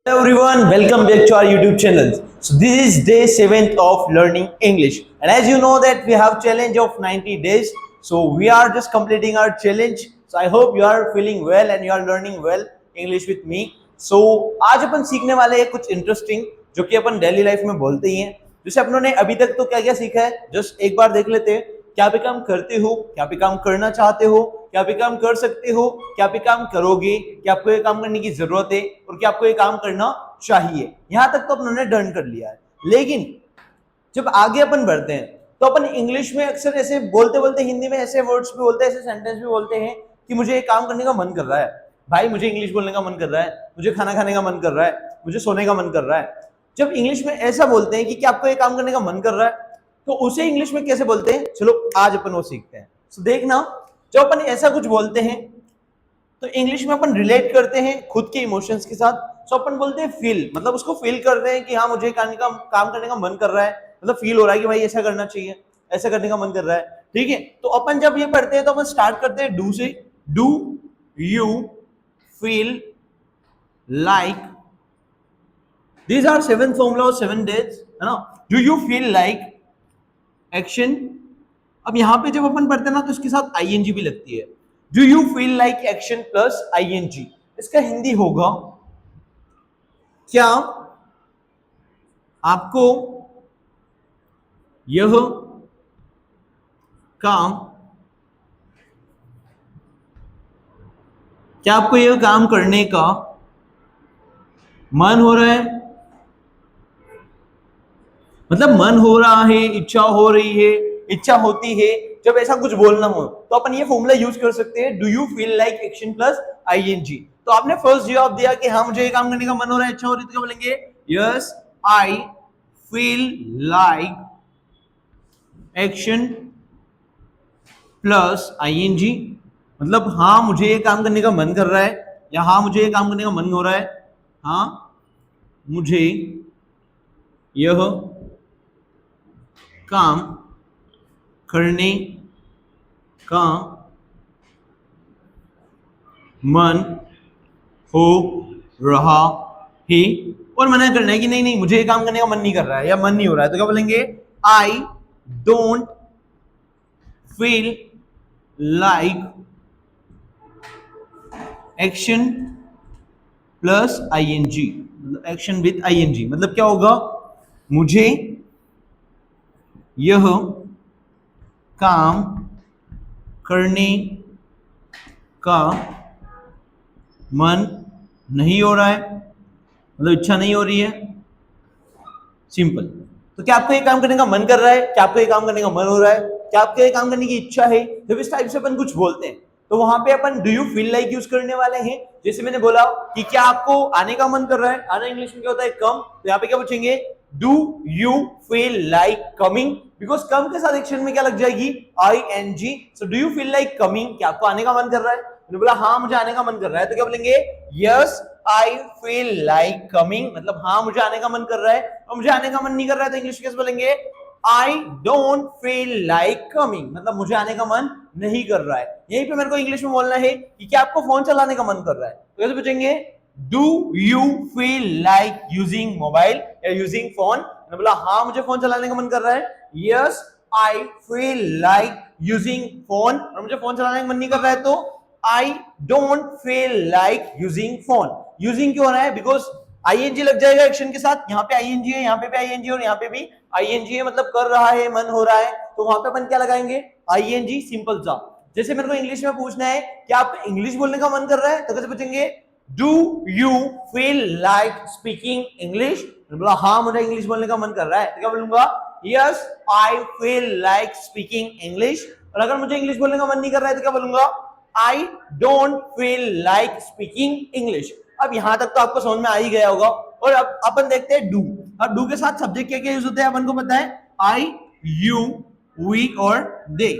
Hello everyone, welcome back to our YouTube channel. So this is day 7th of learning English, and as you know that we have challenge of 90 days. So we are just completing our challenge. So I hope you are feeling well and you are learning well English with me. So आज अपन सीखने वाले हैं कुछ interesting जो कि अपन daily life में बोलते ही हैं. जैसे अपनों ने अभी तक तो क्या क्या सीखा है, जस्ट एक बार देख लेते हैं. क्या भी काम करते हो, क्या भी काम करना चाहते हो, क्या भी काम कर सकते हो, क्या भी काम करोगे, क्या आपको ये काम करने की जरूरत है और क्या आपको ये काम करना चाहिए. यहां तक तो अपनों ने डन कर लिया है. लेकिन जब आगे अपन बढ़ते हैं तो अपन इंग्लिश में अक्सर ऐसे बोलते बोलते हिंदी में ऐसे वर्ड्स भी बोलते हैं, ऐसे सेंटेंस भी बोलते हैं कि मुझे ये काम करने का मन कर रहा है. भाई मुझे इंग्लिश बोलने का मन कर रहा है, मुझे खाना खाने का मन कर रहा है, मुझे सोने का मन कर रहा है. जब इंग्लिश में ऐसा बोलते हैं कि क्या आपको ये काम करने का मन कर रहा है, तो उसे इंग्लिश में कैसे बोलते हैं, चलो आज अपन वो सीखते हैं. तो देखना, जब अपन ऐसा कुछ बोलते हैं तो इंग्लिश में अपन रिलेट करते हैं खुद के इमोशंस के साथ. सो अपन बोलते हैं फील, मतलब उसको फील करते हैं कि हाँ मुझे काम करने का मन कर रहा है, मतलब फील हो रहा है कि भाई ऐसा करना चाहिए, ऐसा करने का मन कर रहा है. ठीक है, तो अपन जब ये पढ़ते हैं तो अपन स्टार्ट करते हैं डू से. Do you feel like, these are 7 formulas 7 days, है ना. Do you feel like action. अब यहां पे जब अपन पढ़ते हैं ना तो इसके साथ आईएनजी भी लगती है. Do you feel like action plus ING. इसका हिंदी होगा क्या आपको यह काम, क्या आपको यह काम करने का मन हो रहा है. मतलब मन हो रहा है, इच्छा हो रही है, इच्छा होती है. जब ऐसा कुछ बोलना हो तो अपन ये फॉर्मूला यूज कर सकते हैं, do you feel like action plus ING. तो आपने फर्स्ट जवाब दिया कि हाँ मुझे ये काम करने का मन हो रहा है, इच्छा हो रही है, तो क्या बोलेंगे, yes I feel like action plus ING. मतलब हाँ मुझे ये काम करने का मन कर रहा है, या हाँ मुझे ये काम करने का मन हो रहा है, हाँ मुझे यह काम करने का मन हो रहा है. और मना करना है कि नहीं नहीं मुझे ये काम करने का मन नहीं कर रहा है या मन नहीं हो रहा है, तो क्या बोलेंगे, I don't feel like action plus ING. Action with ING मतलब क्या होगा, मुझे यह काम करने का मन नहीं हो रहा है, मतलब इच्छा नहीं हो रही है. सिंपल. तो क्या आपको ये काम करने का मन कर रहा है, क्या आपको ये काम करने का मन हो रहा है, क्या आपको ये काम करने की इच्छा है. जब इस टाइप से अपन कुछ बोलते हैं तो वहां पे अपन do you feel like use करने वाले हैं. जैसे मैंने बोला कि क्या आपको आने का मन कर रहा है, आना इंग्लिश में क्या होता है, कम. तो यहाँ पे क्या पूछेंगे, do you feel like coming. Because come के साथ एक्शन में क्या लग जाएगी, I N G. So do you feel like coming, क्या आपको आने का मन कर रहा है. मैंने बोला हाँ मुझे आने का मन कर रहा है, तो क्या बोलेंगे, yes I feel like coming. मतलब हाँ मुझे आने का मन कर रहा है. और मुझे आने का मन नहीं कर रहा है तो इंग्लिश कैसे बोलेंगे, I don't feel like coming. मतलब मुझे आने का मन नहीं कर रहा है. यहीं पे मेरे को इंग्लिश में बोलना है कि क्या आपको फोन चलाने का मन कर रहा है, तो कैसे पूछेंगे, do you feel like using mobile या यूजिंग फोन. मैंने बोला हाँ मुझे फोन चलाने का मन कर रहा है, yes I feel like using phone. और मुझे फोन चलाने का मन नहीं कर रहा है तो I don't feel like using phone. Using क्यों हो रहा है, बिकॉज आईएनजी लग जाएगा एक्शन के साथ. यहाँ पे आईएनजी है, यहाँ पे भी आईएनजी और यहाँ पे भी आईएनजी है, मतलब कर रहा है, मन हो रहा है. तो वहां पे अपन क्या लगाएंगे, आईएनजी. सिंपल सा. जैसे मेरे को इंग्लिश में पूछना है कि आपको इंग्लिश बोलने का मन कर रहा है, तो कैसे पूछेंगे, do you feel like speaking English. बोला हाँ मुझे इंग्लिश बोलने का मन कर रहा है, तो क्या बोलूंगा, yes I feel like speaking English. और अगर मुझे इंग्लिश बोलने का मन नहीं कर रहा है तो क्या बोलूंगा, आई don't feel like speaking English. अब यहां तक तो आपको समझ में आ ही गया होगा. और अब अपन देखते हैं डू. अब डू के साथ सब्जेक्ट क्या क्या यूज होते हैं अपन को पता है, आई यू वी और दे.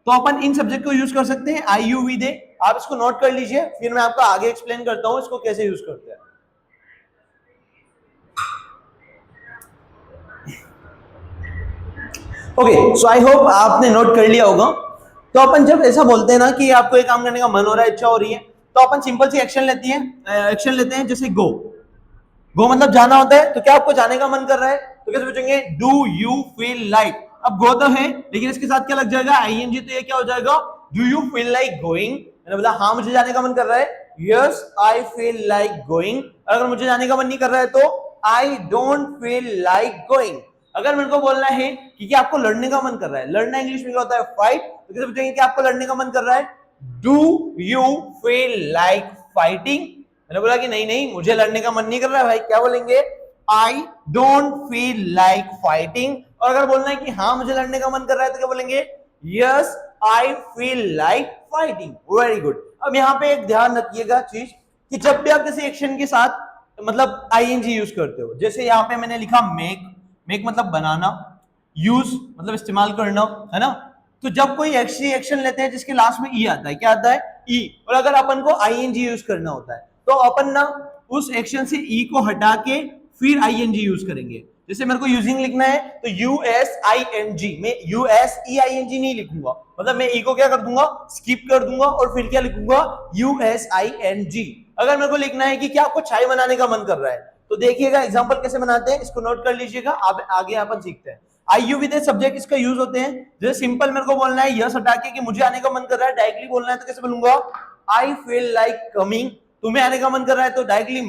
तो अपन इन सब्जेक्ट को यूज कर सकते हैं, आई यू वी दे. आप इसको नोट कर लीजिए, फिर मैं आपको आगे एक्सप्लेन करता हूं इसको कैसे यूज करते हैं. ओके, सो आई होप आपने नोट कर लिया होगा. तो अपन जब ऐसा बोलते हैं ना कि आपको ये काम करने का मन हो रहा है, इच्छा हो रही है, तो अपन सिंपल सी एक्शन लेते हैं जैसे गो। गो मतलब जाना होता है, तो क्या आपको जाने का मन कर रहा है? तो कैसे पूछेंगे? Do you feel like. अब गो तो है, लेकिन इसके साथ क्या लग जाएगा? आईएनजी। तो ये क्या हो जाएगा? Do you feel like going. मैंने बोला हाँ मुझे जाने का मन कर रहा है, yes I feel like going. अगर मुझे जाने का मन नहीं कर रहा है तो I don't feel like going. अगर मेरे को बोलना है कि आपको लड़ने का मन कर रहा है, लड़ना इंग्लिश में क्या होता है? फाइट। तो कैसे पूछेंगे कि आपको लड़ने का मन कर रहा है? Do you feel like fighting. मैंने बोला कि नहीं नहीं मुझे लड़ने का मन नहीं कर रहा है भाई, क्या बोलेंगे? I don't feel like fighting. और अगर बोलना है कि हाँ मुझे लड़ने का मन कर रहा है तो क्या बोलेंगे? Yes I feel like fighting. Very good. अब यहाँ पे एक ध्यान रखिएगा चीज कि जब भी आप किसी एक्शन के साथ मतलब आईएनजी यूज करते हो, जैसे यहाँ पे मैंने लिखा मेक। मेक मतलब बनाना, यूज मतलब इस्तेमाल करना, है ना? तो जब कोई एक्शन लेते हैं जिसके लास्ट में ई आता है, क्या आता है? ई। और अगर अपन को आईएनजी यूज करना होता है तो अपन ना उस एक्शन से ई को हटा के फिर आईएनजी यूज करेंगे। जैसे मेरे को यूजिंग लिखना है तो यूएसआईएनजी, मैं यूएसईआईएनजी नहीं लिखूंगा, मतलब मैं ई को क्या कर दूंगा? स्किप कर दूंगा और फिर क्या लिखूंगा? यूएसआईएनजी। अगर मेरे को लिखना है कि क्या आपको चाय बनाने का मन कर रहा है, तो देखिएगा एग्जांपल कैसे बनाते हैं, इसको नोट कर लीजिएगा, आगे अपन सीखते हैं। आईयू विद सब्जेक्ट इसका यूज होते हैं। जैसे सिंपल मेरे को बोलना है यस हटा के कि मुझे आने का मन कर रहा है, डायरेक्टली बोलना है तो कैसे बोलूंगा? आई फील लाइक कमिंग। तुम्हें आने का मन कर रहा है तो डायरेक्टली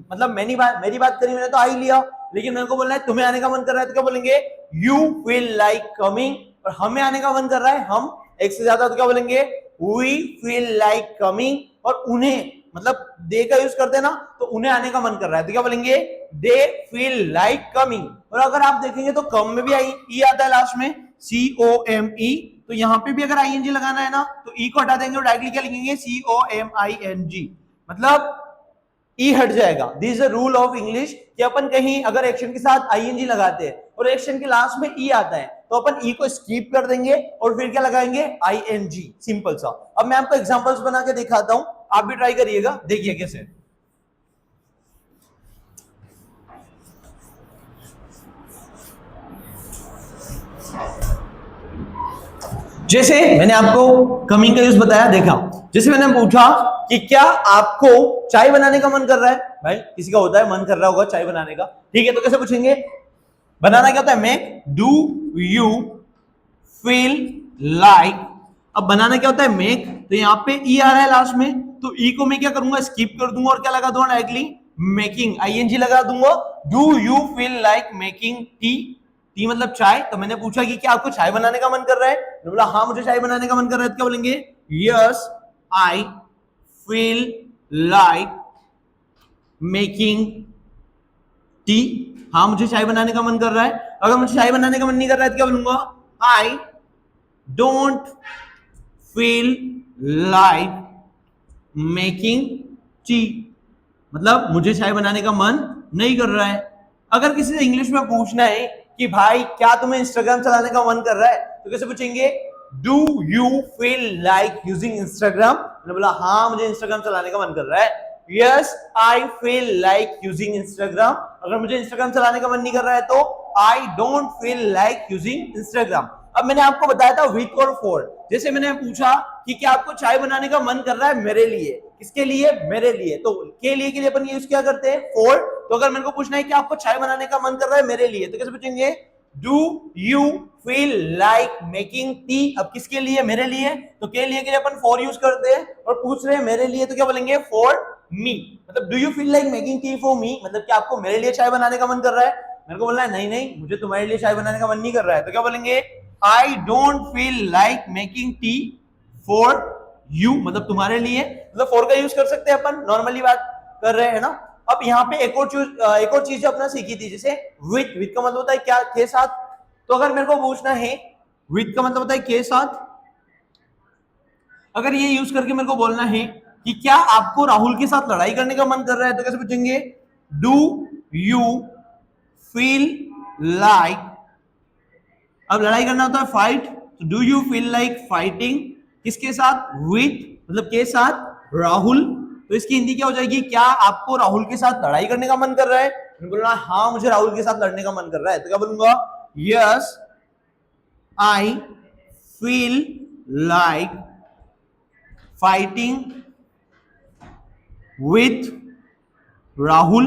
मतलब मेरी बात करी मैंने तो आई लिया, लेकिन मेरे को बोलना है तुम्हें आने का मन कर रहा है तो क्या बोलेंगे? You feel like coming. और हमें आने का मन कर रहा है, हम एक से ज्यादा, तो क्या बोलेंगे? We feel like coming. और उन्हें मतलब दे का यूज करते हैं ना, तो उन्हें आने का मन कर रहा है तो क्या बोलेंगे? They feel like coming. और अगर आप देखेंगे तो कम में भी ई आता है लास्ट में, COME। तो यहाँ पे भी अगर आईएनजी लगाना है ना तो ई को हटा देंगे और डायरेक्टली क्या लिखेंगे? COMING। मतलब ई हट जाएगा। This is a rule of English कि अपन कहीं अगर एक्शन के साथ आईएनजी लगाते हैं और एक्शन के लास्ट में ई आता है तो अपन ई को स्किप कर देंगे और फिर क्या लगाएंगे? आईएनजी। सिंपल सा। अब मैं आपको एग्जांपल्स बना के दिखाता हूं, आप भी ट्राई करिएगा, देखिए कैसे। जैसे मैंने आपको कमिंग का यूज बताया, देखा। जैसे मैंने पूछा कि क्या आपको चाय बनाने का मन कर रहा है? भाई किसी का होता है मन कर रहा होगा चाय बनाने का, ठीक है? तो कैसे पूछेंगे? बनाना क्या होता है? Make. Do you feel like. अब बनाना क्या होता है? मेक। तो यहाँ पे ई आ रहा है लास्ट में, तो ई को मैं क्या करूंगा? स्किप कर दूंगा और क्या लगा दूंगा? डायरेक्टली मेकिंग, आईएनजी लगा दूंगा। Do you feel like making T. T मतलब चाय। तो मैंने पूछा कि क्या आपको चाय बनाने का मन कर रहा है? मैंने बोला हाँ मुझे चाय बनाने का मन कर रहा है, तो क्या बोलेंगे? Yes I feel like making T. हाँ मुझे चाय बनाने का मन कर रहा है। अगर मुझे चाय बनाने का मन नहीं कर रहा है तो क्या बोलूंगा? आई don't feel like making T. मतलब मुझे चाय बनाने का मन नहीं कर रहा है। अगर किसी से इंग्लिश में पूछना है कि भाई क्या तुम्हें इंस्टाग्राम चलाने का मन कर रहा है, तो कैसे पूछेंगे? Do you feel like using Instagram. मैंने बोला हाँ मुझे इंस्टाग्राम चलाने का मन कर रहा है, yes I feel like using Instagram. अगर मुझे इंस्टाग्राम चलाने का मन नहीं कर रहा है तो I don't feel like using Instagram. अब मैंने आपको बताया था विथ और फॉर। जैसे मैंने पूछा कि क्या आपको चाय बनाने का मन कर रहा है मेरे लिए, किसके लिए? मेरे लिए। तो के लिए अपन यूज क्या करते हैं? फॉर। तो अगर मेरे को पूछना है कि आपको चाय बनाने का मन कर रहा है मेरे लिए, तो कैसे पूछेंगे? Do you feel like making T. अब किसके लिए? मेरे लिए। तो के लिए अपन फॉर यूज करते हैं, और पूछ रहे हैं मेरे लिए तो क्या बोलेंगे? For me. मतलब do you feel like making tea for me, मतलब क्या आपको मेरे लिए चाय बनाने का मन कर रहा है? मेरे को बोलना है नहीं नहीं मुझे तुम्हारे लिए चाय बनाने का मन नहीं कर रहा है, तो क्या बोलेंगे? I don't feel like making tea for you, मतलब तुम्हारे लिए। मतलब फॉर का यूज कर सकते हैं अपन, नॉर्मली बात कर रहे हैं ना। अब यहाँ पे एक और चीज अपना सीखी थी, जैसे विथ। विथ का मतलब होता है क्या? के साथ। तो अगर मेरे को पूछना है विथ का मतलब होता है के साथ, अगर ये यूज करके मेरे को बोलना है कि क्या आपको राहुल के साथ लड़ाई करने का मन कर रहा है, तो कैसे पूछेंगे? Do you feel like. अब लड़ाई करना होता है फाइट, तो do you feel like fighting. किसके साथ? विथ, मतलब के साथ राहुल। तो इसकी हिंदी क्या हो जाएगी? क्या आपको राहुल के साथ लड़ाई करने का मन कर रहा है? बोलना हाँ मुझे राहुल के साथ लड़ने का मन कर रहा है, तो क्या बोलूंगा? Yes I feel like fighting with Rahul.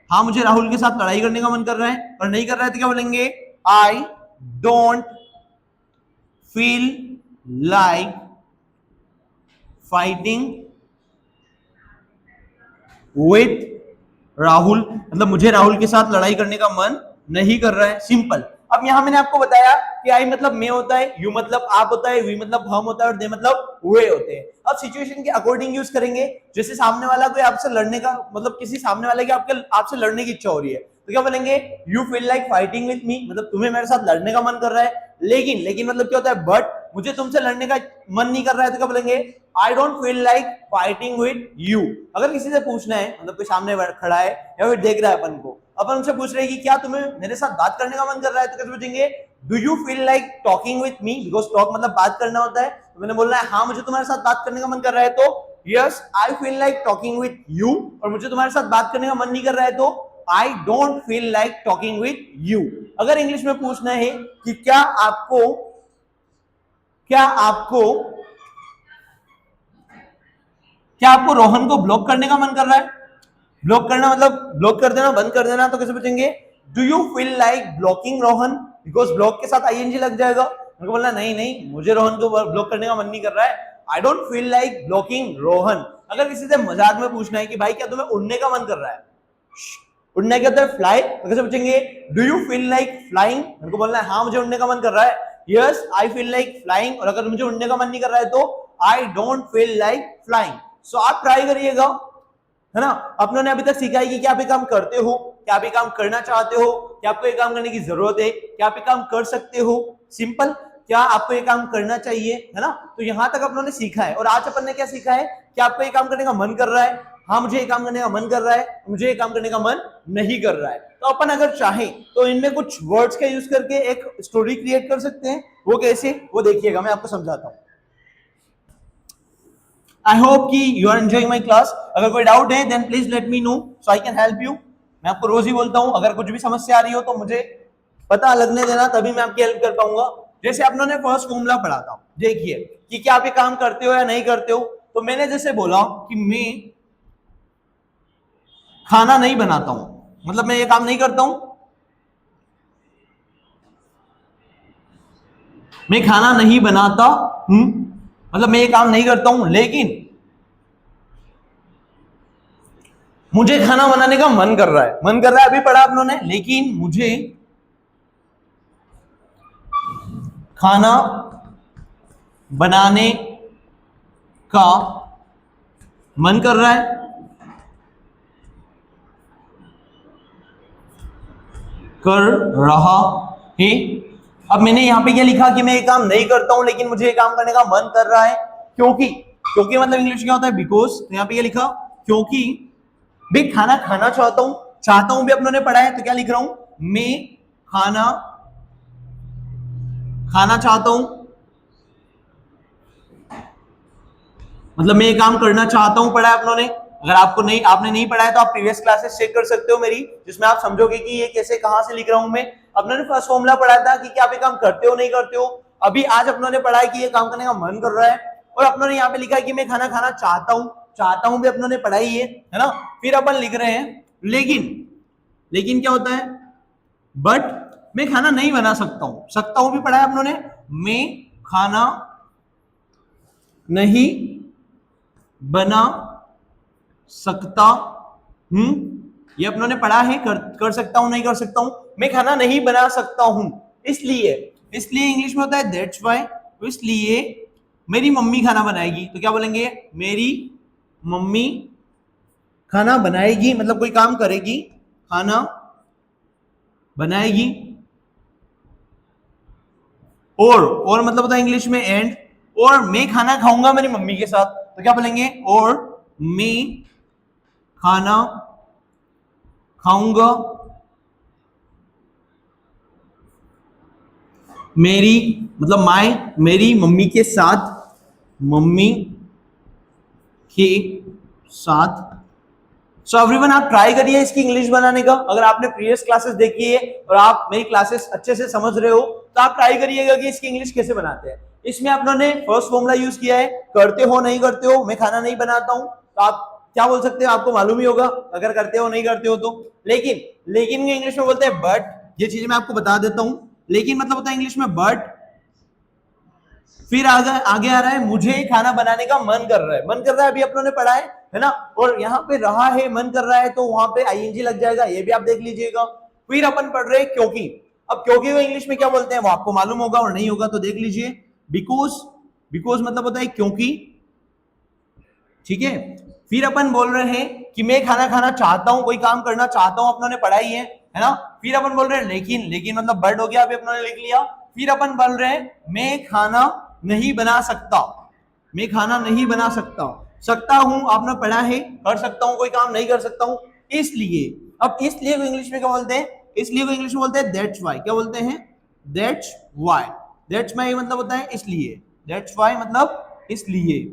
हाँ मुझे राहुल के साथ लड़ाई करने का मन कर रहा है, और नहीं कर रहा है तो क्या बोलेंगे, I don't feel like fighting with Rahul, मतलब मुझे राहुल के साथ लड़ाई करने का मन नहीं कर रहा है। सिंपल। अब यहां मैंने आपको बताया कि आई मतलब मैं होता है, यू मतलब आप होता है, वी मतलब हम होता है, और दे मतलब वे होते हैं। अब सिचुएशन के अकॉर्डिंग यूज करेंगे। जैसे सामने वाला कोई आपसे लड़ने का, मतलब किसी सामने वाले की आपसे लड़ने की इच्छा हो रही है, तो क्या बोलेंगे, you feel like fighting with me, मतलब तुम्हें मेरे साथ लड़ने का मन कर रहा है। लेकिन मतलब क्या होता है, बट मुझे तुमसे लड़ने का मन नहीं कर रहा है, तो क्या बोलेंगे, I don't feel like fighting with you. अगर किसी से पूछना है, मतलब कोई सामने खड़ा है या फिर देख रहा है अपन को, अपन उनसे पूछ रहे हैं कि क्या तुम्हें मेरे साथ बात करने का मन कर रहा है, तो कैसे पूछेंगे, do you feel like talking with me, because talk मतलब बात करना होता है। तो मैंने बोलना है हाँ मुझे तुम्हारे साथ बात करने का मन कर रहा है, तो yes I feel like talking with you. और मुझे तुम्हारे साथ बात करने का मन नहीं कर रहा है, तो I don't feel like talking with you. अगर इंग्लिश में पूछना है कि क्या आपको रोहन को ब्लॉक करने का मन कर रहा है, ब्लॉक करना मतलब ब्लॉक कर देना, बंद कर देना, तो कैसे पूछेंगे, do you feel like blocking Rohan, because block के साथ आईएनजी लग जाएगा। उनको बोलना नहीं मुझे रोहन को ब्लॉक करने का मन नहीं कर रहा है, आई don't feel like blocking Rohan. अगर किसी से मजाक में पूछना है कि भाई क्या तुम्हें उड़ने का मन कर रहा है, उड़ना क्या होता है, फ्लाई, तो कैसे पूछेंगे, do you feel like flying, उनको बोलना है हाँ मुझे उड़ने का मन कर रहा है, yes I feel like flying. और अगर मुझे उड़ने का मन नहीं कर रहा है, तो I don't feel like flying. So आप ट्राई करिएगा, है ना। अपनों ने अभी तक सीखा है कि क्या आप ये काम करते हो, क्या आप ये काम करना चाहते हो, क्या आपको ये काम करने की जरूरत है, क्या आप ये काम कर सकते हो, सिंपल, क्या आपको ये काम करना चाहिए, है ना। तो यहां तक अपनों ने सीखा है। और आज अपन ने क्या सीखा है कि आपको ये काम करने का मन कर रहा है, हाँ मुझे ये काम करने का मन कर रहा है, मुझे ये काम करने का मन नहीं कर रहा है। तो अपन अगर चाहें तो इनमें कुछ वर्ड्स का यूज करके एक स्टोरी क्रिएट कर सकते हैं। वो कैसे, वो देखिएगा, मैं आपको समझाता हूं। आई होप कि you are enjoying my class. अगर कोई डाउट है then please let me know so I can help you. मैं आपको रोज ही बोलता हूं, अगर कुछ भी समस्या आ रही हो तो मुझे पता लगने देना, तभी मैं आपकी हेल्प कर पाऊंगा। जैसे आप लोगों ने फर्स्ट फॉर्मूला पढ़ा था, देखिए कि क्या आप ये काम करते हो या नहीं करते हो। तो मैंने जैसे बोला कि मैं खाना नहीं बनाता हूं, मतलब मैं ये काम नहीं करता हूं, मैं खाना नहीं बनाता हूं, मतलब मैं ये काम नहीं करता हूं, लेकिन मुझे खाना बनाने का मन कर रहा है। मन कर रहा है अभी पढ़ा आप लोगों ने, लेकिन मुझे खाना बनाने का मन कर रहा है, कर रहा है। अब मैंने यहां पे क्या लिखा कि मैं ये काम नहीं करता हूं, लेकिन मुझे ये काम करने का मन कर रहा है, क्योंकि मतलब इंग्लिश क्या होता है, बिकॉज। तो यहां पे क्या लिखा, क्योंकि मैं खाना खाना चाहता हूं भी अपनों ने पढ़ा है, तो क्या लिख रहा हूं, मैं खाना खाना चाहता हूं, मतलब मैं ये काम करना चाहता हूं, पढ़ा है अपनों ने। अगर आपने नहीं पढ़ा है तो आप प्रीवियस क्लासेस चेक कर सकते हो मेरी, जिसमें आप समझोगे कि ये कैसे कहां से लिख रहा हूं मैं। अपनों ने फर्स्ट फॉर्मूला पढ़ा था कि क्या आप ये काम करते हो नहीं करते हो। अभी आज अपनों ने पढ़ा है कि ये काम करने का मन कर रहा है, और अपनों ने यहाँ पे लिखा है कि मैं खाना खाना चाहता हूं भी अपनों ने पढ़ा ही है ना। फिर अपन लिख रहे हैं लेकिन क्या होता है, बट मैं खाना नहीं बना सकता हूं भी पढ़ा है अपनों ने, मैं खाना नहीं बना सकता हूं, ये अपनों ने पढ़ा है, कर सकता हूं नहीं कर सकता हूं, मैं खाना नहीं बना सकता हूं, इसलिए इंग्लिश में होता है दैट्स व्हाई, तो इसलिए मेरी मम्मी खाना बनाएगी। तो क्या बोलेंगे, मेरी मम्मी खाना बनाएगी, मतलब कोई काम करेगी, खाना बनाएगी। और मतलब होता है इंग्लिश में एंड, और मैं खाना खाऊंगा मेरी मम्मी के साथ, तो क्या बोलेंगे, और मैं खाना खाऊंगा मेरी मम्मी के साथ। सो एवरीवन, आप ट्राई करिए इसकी इंग्लिश बनाने का। अगर आपने प्रीवियस क्लासेस देखी है और आप मेरी क्लासेस अच्छे से समझ रहे हो, तो आप ट्राई करिएगा कि इसकी इंग्लिश कैसे बनाते हैं। इसमें आप लोगों ने फर्स्ट फॉर्मूला यूज किया है, करते हो नहीं करते हो, मैं खाना नहीं बनाता हूं, तो आप क्या बोल सकते हो, आपको मालूम ही होगा अगर करते हो नहीं करते हो तो। लेकिन के इंग्लिश में बोलते हैं बट, ये चीजें मैं आपको बता देता हूं। लेकिन मतलब होता है इंग्लिश में बट, फिर आगे आ रहा है मुझे खाना बनाने का मन कर रहा है। मन कर रहा है अभी अपनों ने पढ़ा है ना, और यहाँ पे रहा है मन कर रहा है तो वहां पे आईएनजी लग जाएगा, ये भी आप देख लीजिएगा। फिर अपन पढ़ रहे हैं क्योंकि। अब क्योंकि को इंग्लिश में क्या बोलते हैं वो आपको मालूम होगा, और नहीं होगा तो देख लीजिए। बिकॉज, बिकॉज मतलब होता है क्योंकि, ठीक है। फिर अपन बोल रहे हैं कि मैं खाना खाना चाहता हूं, कोई काम करना चाहता हूं, अपनों ने पढ़ा ही है ना। फिर अपन बोल रहे हैं लेकिन मतलब बर्ड हो गया, अभी अपनों ने लिख लिया। फिर अपन बोल रहे हैं मैं खाना नहीं बना सकता, मैं खाना नहीं बना सकता। सकता हूं आपने पढ़ा है, कर सकता हूं, कोई काम नहीं कर सकता हूं इसलिए। अब इसलिए को इंग्लिश में क्या बोलते हैं, इसलिए को इंग्लिश में बोलते हैं दैट्स व्हाई। क्या बोलते हैं, दैट्स व्हाई। दैट्स व्हाई मतलब होता है इसलिए, दैट्स व्हाई मतलब इसलिए।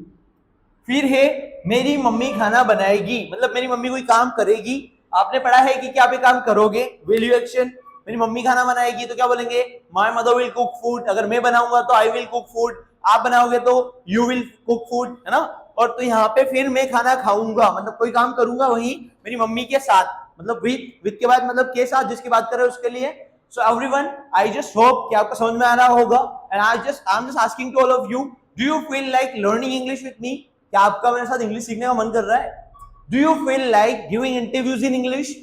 फिर है मेरी मम्मी खाना बनाएगी, मतलब मेरी मम्मी कोई काम करेगी। आपने पढ़ा है कि क्या आप ये काम करोगे, विल यू एक्शन। मेरी मम्मी खाना बनाएगी तो क्या बोलेंगे, my mother will cook food. अगर मैं बनाऊंगा तो आई विल कुक फूड, आप बनाओगे तो यू विल कुक फूड, है ना। और तो यहाँ पे फिर मैं खाना खाऊंगा, मतलब कोई काम करूंगा वही मेरी मम्मी के साथ, मतलब विद के बाद मतलब के साथ जिसकी बात कर रहे हो उसके लिए। So everyone, I just hope कि आपको समझ में आ रहा होगा। And I am just asking to all of you, do you feel like learning English with me? क्या आपका मेरे साथ इंग्लिश सीखने का मन कर रहा है? Do you feel like giving interviews in English?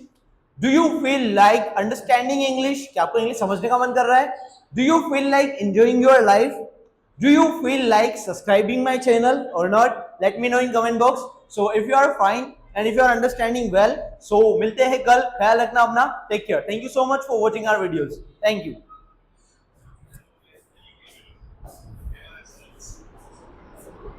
Do you feel like understanding English? क्या आपको इंग्लिश समझने का मन कर रहा है? Do you feel like enjoying your life? Do you feel like subscribing my channel or not? Let me know in comment box. So if you are fine and if you are understanding well, so मिलते हैं कल, ख्याल रखना अपना, take care. Thank you so much for watching our videos. Thank you.